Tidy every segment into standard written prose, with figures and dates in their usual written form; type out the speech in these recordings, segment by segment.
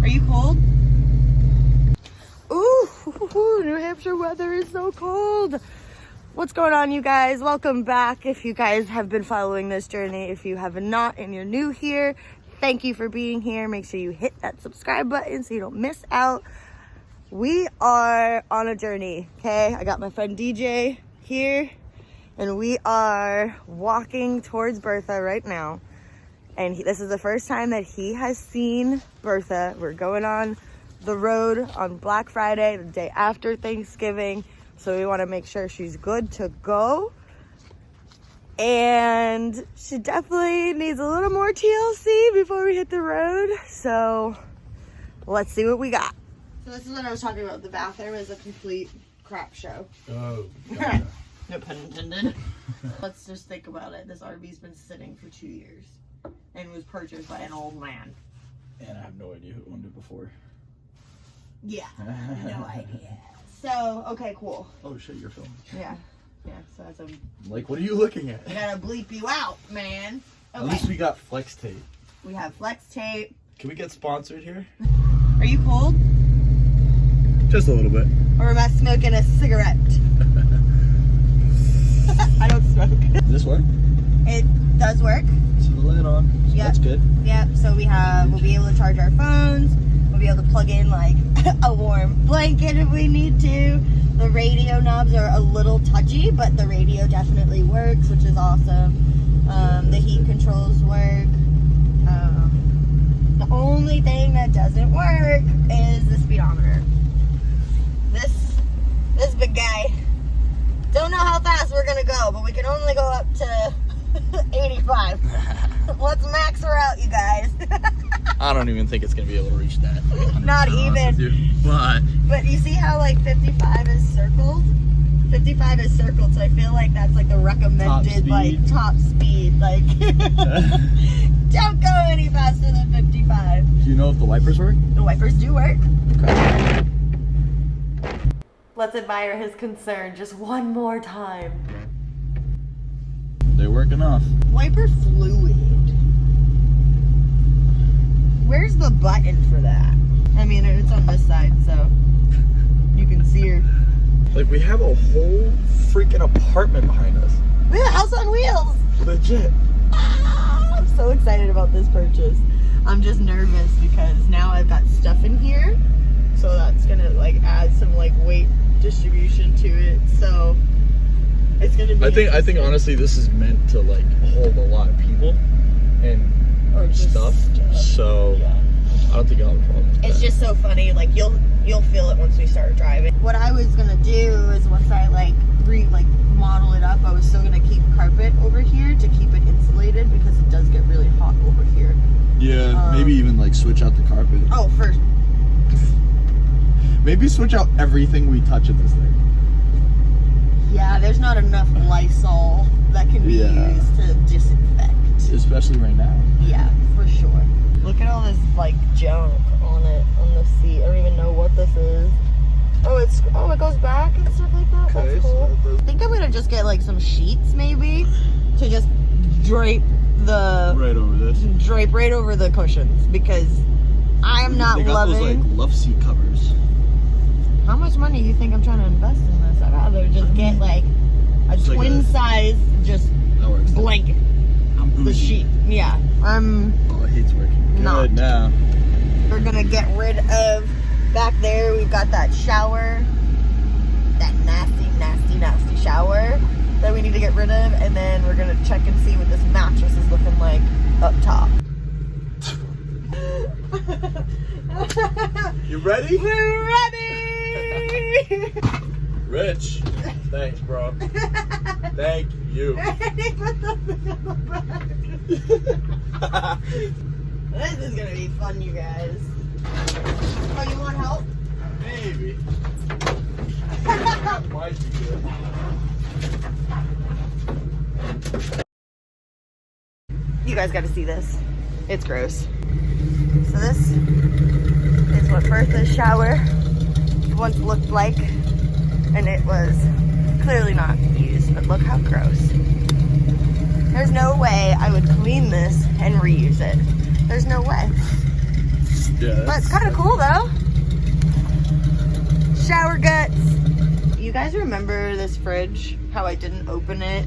Are you cold? Ooh, New Hampshire weather is so cold. What's going on, you guys? Welcome back. If you guys have been following this journey, if you have not and you're new here, thank you for being here. Make sure you hit that subscribe button so you don't miss out. We are on a journey, okay? I got my friend DJ here, and we are walking towards Bertha right now. And this is the first time that he has seen Bertha. We're going on the road on Black Friday, the day after Thanksgiving. So we want to make sure she's good to go. And she definitely needs a little more TLC before we hit the road. So let's see what we got. So this is what I was talking about. The bathroom is a complete crap show. Oh, gotcha. No pun intended. Let's just think about it. This RV's been sitting for 2 years and was purchased by an old man. And I have no idea who owned it before. Yeah, no idea. So, okay, cool. Oh shit, you're filming. Yeah, so that's a... Like, what are you looking at? I gotta bleep you out, man. Okay. At least we got flex tape. We have flex tape. Can we get sponsored here? Are you cold? Just a little bit. Or am I smoking a cigarette? I don't smoke. Does this work? It does work. So the light on. So Yep. That's good. Yep, so we'll be able to charge our phones. We'll be able to plug in like a warm blanket if we need to. The radio knobs are a little touchy, but the radio definitely works, which is awesome. The heat controls work. The only thing that doesn't work is the speedometer. This big guy, don't know how fast we're gonna go, but we can only go up to 85. Let's max her out, you guys. I don't even think it's gonna be able to reach that. Not even. But you see how like 55 is circled? 55 is circled, so I feel like that's like the recommended top speed. Like, don't go any faster than 55. Do you know if the wipers work? The wipers do work. Okay. Let's admire his concern just one more time. They work enough. Wiper fluid. Where's the button for that? I mean, it's on this side, so you can see her. Like, we have a whole freaking apartment behind us. We have a house on wheels. Legit. Ah, I'm so excited about this purchase. I'm just nervous because now I've got stuff in here, so that's gonna like add some like weight distribution to it. So it's gonna be. I think honestly, this is meant to like hold a lot of people and stuff. So yeah. I don't think I'll have a problem with It's that. just so funny. Like you'll feel it once we start driving. What I was gonna do is once I model it up, I was still gonna keep carpet over here to keep it insulated because it does get really hot over here. Yeah, maybe even like switch out the carpet. Oh, first. Maybe switch out everything we touch in this thing. Yeah, there's not enough Lysol that can be used to disinfect. Especially right now. Yeah, for sure. Look at all this like junk on it, on the seat. I don't even know what this is. Oh, it goes back and stuff like that. Okay, That's cool. so I think I'm gonna just get like some sheets maybe to just drape right over this. Drape right over the cushions because I am not they got loving. Those like love seat covers. How much money do you think I'm trying to invest in this? I'd rather just get like a twin size just blanket. The sheet. Yeah. Oh, it's working. Not. Good now. We're gonna get rid of back there. We've got that shower, that nasty shower that we need to get rid of, and then we're gonna check and see what this mattress is looking like up top. You ready? We're ready. Rich. Thanks, bro. Thank you. This is gonna be fun, you guys. Oh, you want help? Maybe. That might be good. You guys gotta see this. It's gross. So this is what Bertha's shower once looked like, and it was clearly not used, but look how gross. There's no way I would clean this and reuse it. There's no way. Yeah. But it's kind of cool though. Shower guts. You guys remember this fridge? How I didn't open it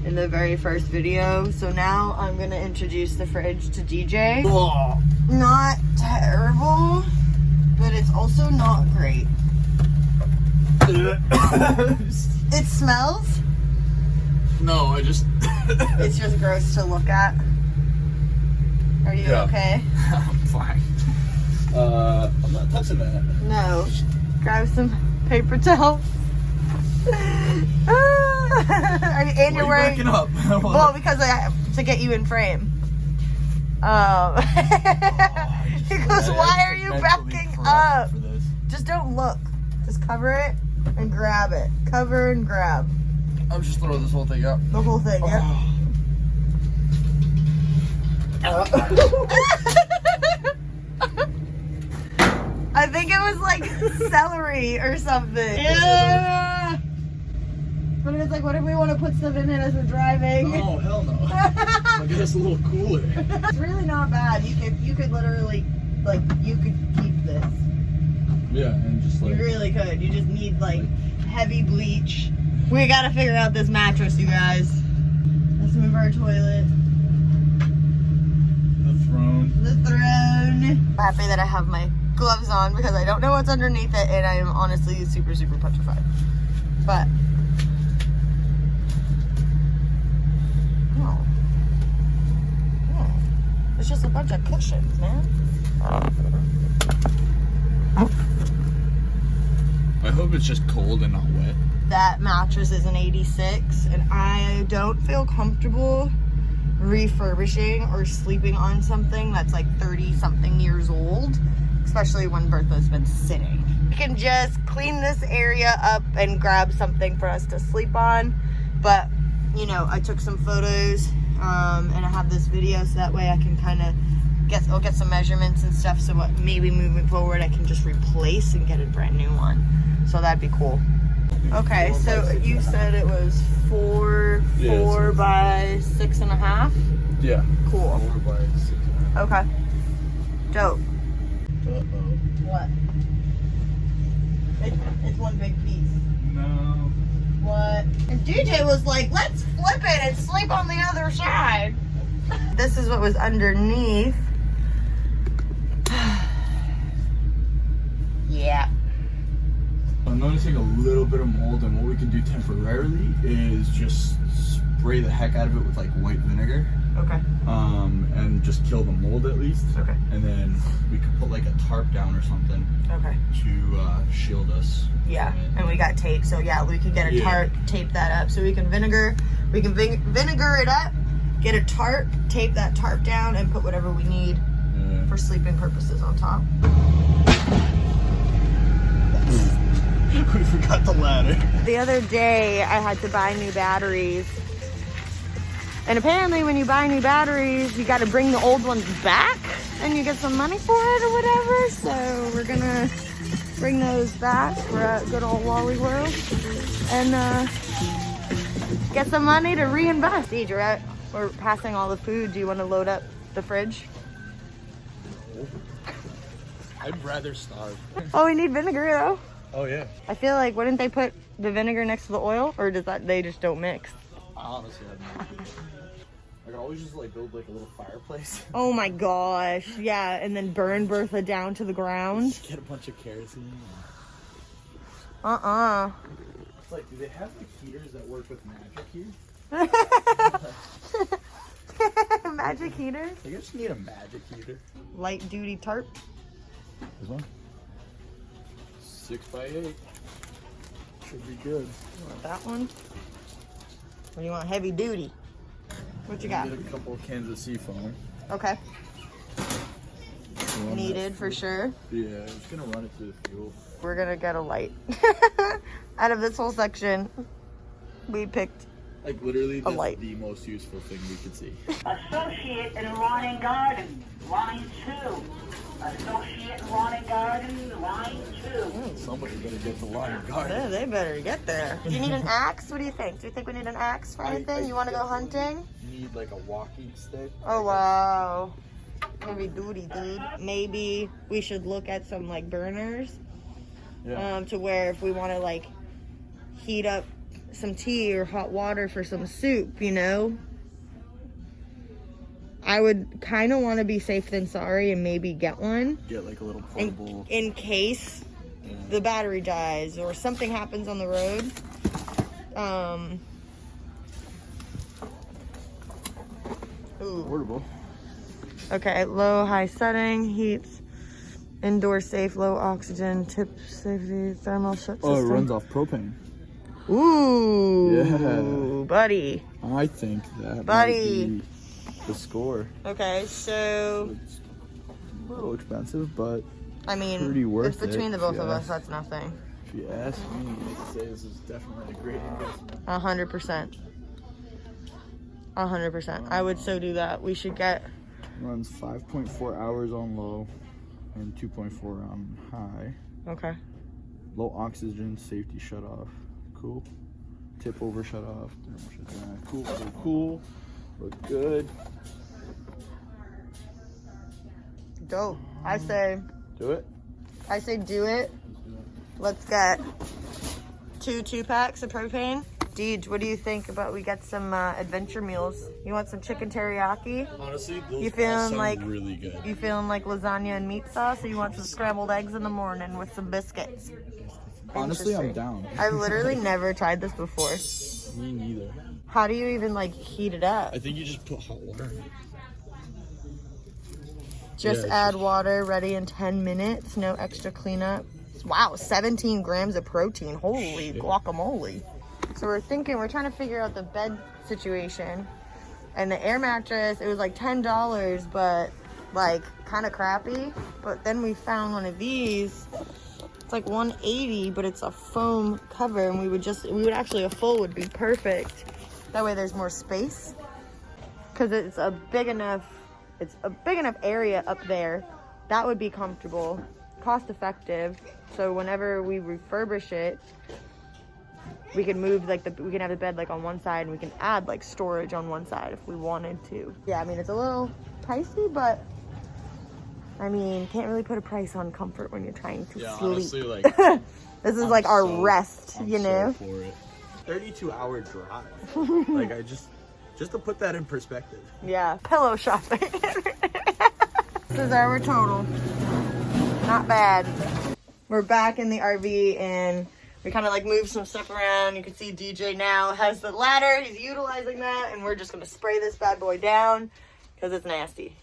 in the very first video? So now I'm gonna introduce the fridge to DJ. Oh. Not terrible, but it's also not great. It smells. No, I just... It's just gross to look at. Are you okay? I'm fine. I'm not touching that. No. Grab some paper towels. And you're wearing. Backing up? Well, because to get you in frame. He goes, "Why are you backing up? Just don't look. Just cover it and grab it. Cover and grab. I'm just throwing this whole thing up. The whole thing. Yeah." I think it was like celery or something. Yeah. But it's like, what if we want to put stuff in it as we're driving? Oh, hell no. I guess it's a little cooler. It's really not bad. You could literally, like, you could keep this. Yeah, and just like... You really could. You just need, like, heavy bleach. We gotta figure out this mattress, you guys. Let's move our toilet. The throne. The throne. I'm happy that I have my gloves on because I don't know what's underneath it, and I am honestly super, super petrified. But... Oh. It's just a bunch of cushions, man. I hope it's just cold and not wet. That mattress is an 86, and I don't feel comfortable refurbishing or sleeping on something that's like 30-something years old, especially when Bertha's been sitting. We can just clean this area up and grab something for us to sleep on, but you know, I took some photos and I have this video so that way I can kind of I'll get some measurements and stuff, so what maybe moving forward I can just replace and get a brand new one. So that'd be cool. Okay, so you said it was 4 by 6.5? Yeah. Cool. 4 by 6.5. Okay. Dope. Uh-oh. What? It's one big piece. No. What? And DJ was like, let's flip it and sleep on the other side. This is what was underneath. Yeah. I'm noticing a little bit of mold, and what we can do temporarily is just spray the heck out of it with like white vinegar. Okay. And just kill the mold at least. Okay. And then we could put like a tarp down or something. Okay. To shield us. Yeah, and we got tape, so yeah, we can get a tarp, tape that up, so we can vinegar it up, get a tarp, tape that tarp down, and put whatever we need for sleeping purposes on top. We forgot the ladder. The other day, I had to buy new batteries. And apparently when you buy new batteries, you got to bring the old ones back and you get some money for it or whatever. So we're going to bring those back. We're at good old Wally World. And get some money to reinvest. Deidre, we're passing all the food. Do you want to load up the fridge? No. I'd rather starve. Oh, we need vinegar though. Oh yeah. I feel like, wouldn't they put the vinegar next to the oil? Or does that, they just don't mix? I honestly have no idea. I could always just like build like a little fireplace. Oh my gosh, yeah, and then burn Bertha down to the ground. Just get a bunch of kerosene. It's like, do they have like heaters that work with magic here? Magic heaters? I guess you need a magic heater. Light duty tarp. This one? 6 by 8. Should be good. You want that one? Or you want heavy duty? What you got? Get a couple of cans of seafoam. Okay. Needed for sure. Yeah, I was gonna run it through the fuel. We're gonna get a light. Out of this whole section, we picked like literally a light. The most useful thing we could see. Associate in Lawn and Garden, line 2. Associate in Lawn and Garden, line 2. Somebody's gonna get the lawn and garden. Yeah, they better get there. Do you need an axe? What do you think? Do you think we need an axe for anything? You want to go hunting? You need like a walking stick. Oh wow. Heavy duty, dude. Maybe we should look at some like burners. Yeah. To where if we want to like heat up some tea or hot water for some soup, you know? I would kind of want to be safe than sorry and maybe get one. Get like a little portable. In case the battery dies or something happens on the road. Ooh. Portable. Okay, low, high setting, heats, indoor safe, low oxygen, tip safety, thermal shut system. Oh, it runs off propane. Ooh, Yeah. buddy. I think that Buddy. might be the score. Okay, so It's a little expensive, but I mean, pretty worth it's between it, the both of yeah. us. That's nothing. if you ask me, I'd say this is definitely a great investment. 100%. 100%. I would so do that. We should get. Runs 5.4 hours on low and 2.4 on high. Okay. Low oxygen, safety shut off. Cool. Tip over shut off. Cool, cool, cool. Look good. Dope. I say Do it. do it. Let's get two packs of propane. Deej, what do you think about we get some adventure meals? You want some chicken teriyaki? Honestly, those You feeling all sound like- really good. You feeling like lasagna and meat sauce, or you want some scrambled eggs in the morning with some biscuits? Honestly, I'm Interesting. down. I've literally never tried this before. Me neither. How do you even like heat it up? I think you just put hot water in it. Just Yeah, add water, ready in 10 minutes, no extra cleanup. Wow, 17 grams of protein. Holy guacamole. So we're trying to figure out the bed situation. And the air mattress, it was like $10, but like kind of crappy. But then we found one of these. It's like $180, but it's a foam cover, and a full would be perfect. That way there's more space. Because it's a big enough area up there. That would be comfortable, cost effective. So whenever we refurbish it, we can move we can have the bed like on one side, and we can add like storage on one side if we wanted to. Yeah, I mean, it's a little pricey, but I mean, can't really put a price on comfort when you're trying to sleep. Honestly, like This is like our rest, you know? So for it. 32-hour drive. Like just to put that in perspective. Yeah, pillow shopping. This is our total. Not bad. We're back in the RV and we kind of like moved some stuff around. You can see DJ now has the ladder. He's utilizing that, and we're just gonna spray this bad boy down because it's nasty.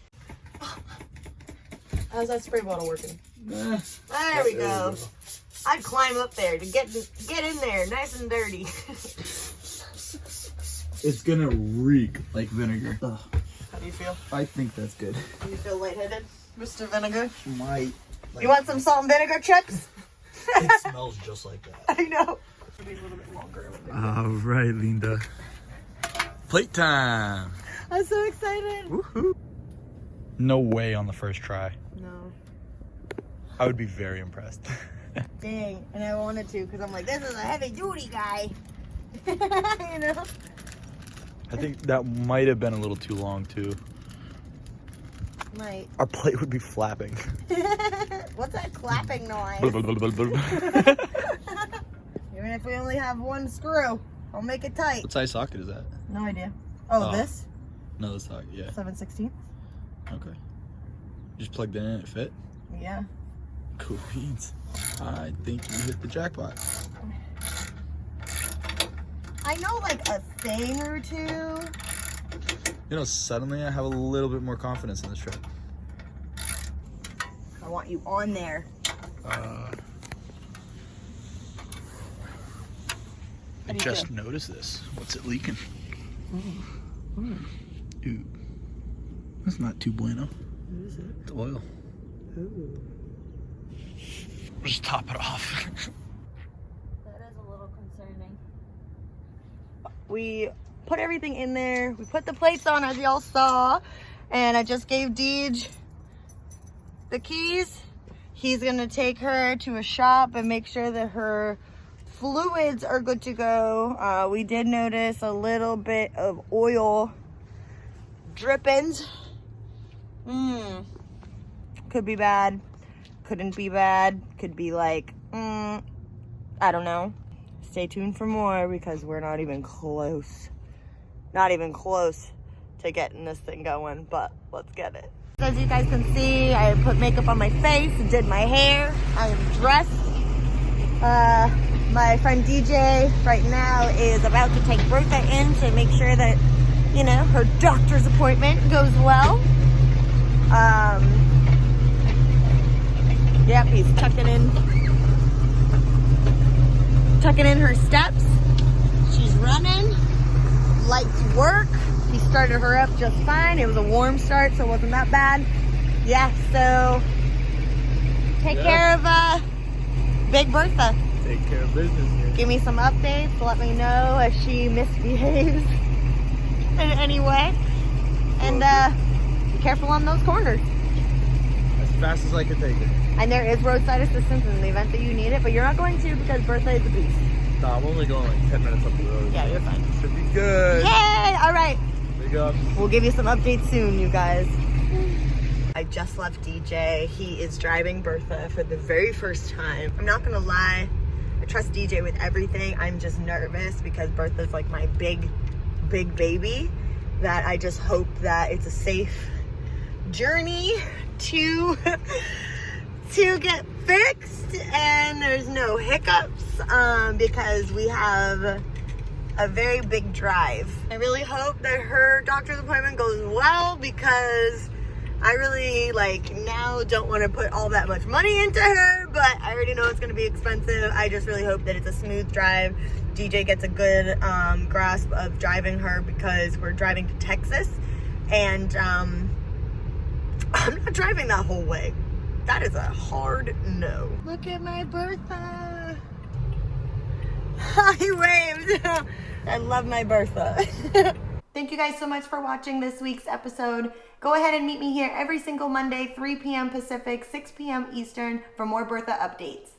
How's that spray bottle working? There we go. I'd climb up there to get in there nice and dirty. It's gonna reek like vinegar. Ugh. How do you feel? I think that's good. Do you feel lightheaded, Mr. Vinegar? Might. You want some salt and vinegar chips? It smells just like that. I know. All right, Leenda. Plate time. I'm so excited. Woohoo. No way on the first try. No. I would be very impressed. Dang. And I wanted to because I'm like, this is a heavy duty guy. You know? I think that might have been a little too long too. Might. Our plate would be flapping. What's that clapping noise? Even if we only have one screw, I'll make it tight. What size socket is that? No idea. Oh, Oh. this? No, the socket, yeah. 7/16. Okay. Just plugged it in and it fit? Yeah. Cool beans. I think you hit the jackpot. I know like a thing or two. You know, suddenly I have a little bit more confidence in this trip. I want you on there. I do you just feel? noticed this. What's it leaking? Ooh. That's not too bueno. What is it? It's oil. Ooh. We'll just top it off. That is a little concerning. We put everything in there. We put the plates on, as y'all saw. And I just gave Deej the keys. He's gonna take her to a shop and make sure that her fluids are good to go. We did notice a little bit of oil drippings Could be bad. Couldn't be bad. Could be like, I don't know. Stay tuned for more because we're not even close. Not even close to getting this thing going, but let's get it. As you guys can see, I put makeup on my face, did my hair. I am dressed. My friend DJ right now is about to take Bertha in to make sure that, you know, her doctor's appointment goes well. Yep, he's tucking in her steps. She's running. Lights work. He started her up just fine. It was a warm start, so it wasn't that bad. Yeah, so take care of Big Bertha. Take care of business here. Give me some updates. Let me know if she misbehaves in any way. And be careful on those corners. As fast as I can take it. And there is roadside assistance in the event that you need it, but you're not going to because Bertha is a beast. No, I'm only going like 10 minutes up the road. Yeah, you're fine. Should be good. Yay! All right. Big ups. We'll give you some updates soon, you guys. I just left DJ. He is driving Bertha for the very first time. I'm not gonna lie, I trust DJ with everything. I'm just nervous because Bertha's like my big baby, that I just hope that it's a safe journey to get fixed and there's no hiccups because we have a very big drive. I really hope that her doctor's appointment goes well because I really now don't want to put all that much money into her, but I already know it's going to be expensive. I just really hope that it's a smooth drive. DJ gets a good grasp of driving her because we're driving to Texas and I'm not driving that whole way. That is a hard no. Look at my Bertha. He waved. I love my Bertha. Thank you guys so much for watching this week's episode. Go ahead and meet me here every single Monday, 3 p.m. Pacific, 6 p.m. Eastern for more Bertha updates.